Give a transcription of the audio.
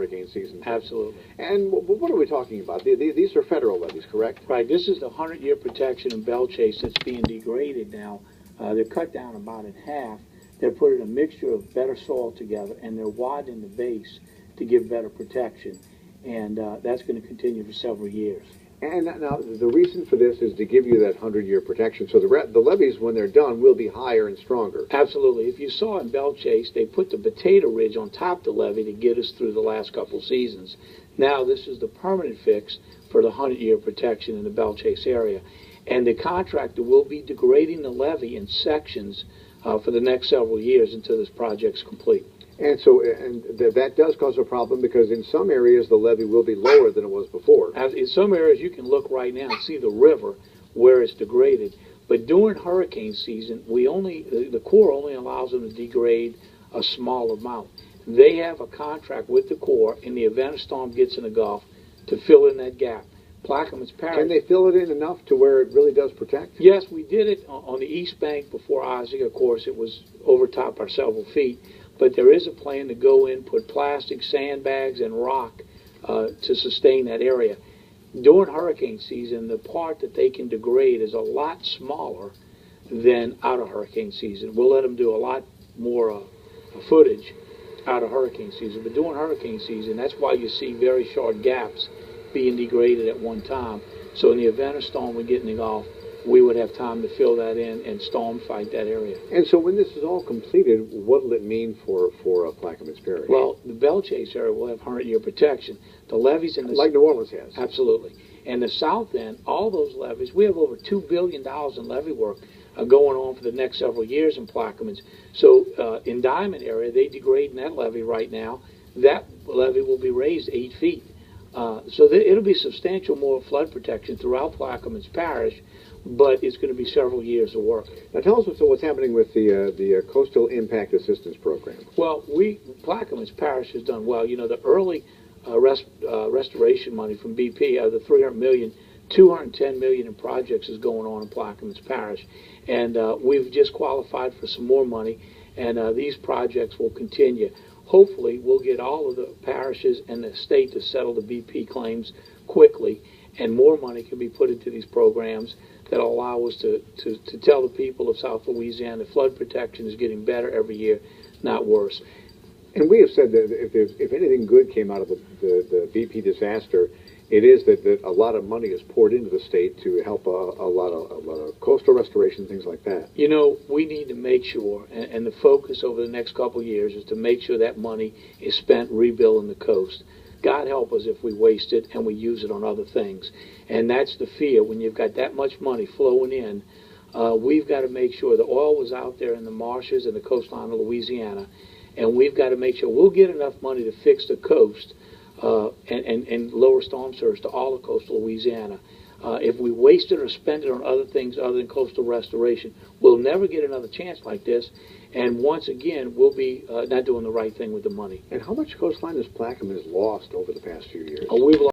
hurricane season. Absolutely. And what are we talking about? These are federal levees, correct? Right. This is the 100-year protection in Belle Chase that's being degraded now. They're cut down about in half. They're putting a mixture of better soil together, and they're widening the base to give better protection. And that's going to continue for several years. And now the reason for this is to give you that 100-year protection. So the levees, when they're done, will be higher and stronger. Absolutely. If you saw in Belle Chase, they put the potato ridge on top of the levee to get us through the last couple seasons. Now this is the permanent fix for the 100-year protection in the Belle Chase area. And the contractor will be degrading the levee in sections for the next several years until this project's complete. And so, that does cause a problem because in some areas the levee will be lower than it was before. In some areas, you can look right now and see the river where it's degraded. But during hurricane season, the Corps only allows them to degrade a small amount. They have a contract with the Corps in the event a storm gets in the Gulf to fill in that gap. Plaquemines Parish. Can they fill it in enough to where it really does protect? Yes, we did it on the East Bank before Isaac. Of course, it was overtopped by several feet. But there is a plan to go in, put plastic, sandbags, and rock to sustain that area. During hurricane season, the part that they can degrade is a lot smaller than out of hurricane season. We'll let them do a lot more footage out of hurricane season. But during hurricane season, that's why you see very short gaps being degraded at one time. So in the event of storm we get in the Gulf, we would have time to fill that in and storm fight that area. And so when this is all completed, what will it mean for Plaquemines Parish? Well, the Belle Chase area will have 100-year protection. The levees in the... Like New Orleans has. Absolutely. And the south end, all those levees, we have over $2 billion in levee work going on for the next several years in Plaquemines. So in Diamond area, they degrade in that levee right now. That levee will be raised 8 feet. So it'll be substantial more flood protection throughout Plaquemines Parish, but it's going to be several years of work. Now tell us what's happening with the Coastal Impact Assistance Program. Well, Plaquemines Parish has done well. You know, the early restoration money from BP, the $300 million, $210 million in projects is going on in Plaquemines Parish. And we've just qualified for some more money, and these projects will continue. Hopefully, we'll get all of the parishes and the state to settle the BP claims quickly, and more money can be put into these programs that will allow us to tell the people of South Louisiana that flood protection is getting better every year, not worse. And we have said that if anything good came out of the BP disaster, it is that a lot of money is poured into the state to help a lot of coastal restoration, things like that. You know, we need to make sure, and the focus over the next couple of years is to make sure that money is spent rebuilding the coast. God help us if we waste it and we use it on other things. And that's the fear. When you've got that much money flowing in, we've got to make sure the oil was out there in the marshes and the coastline of Louisiana, and we've got to make sure we'll get enough money to fix the coast and lower storm surge to all of coastal Louisiana. If we waste it or spend it on other things other than coastal restoration, we'll never get another chance like this. And once again, we'll be not doing the right thing with the money. And how much coastline has Plaquemines lost over the past few years? We've lost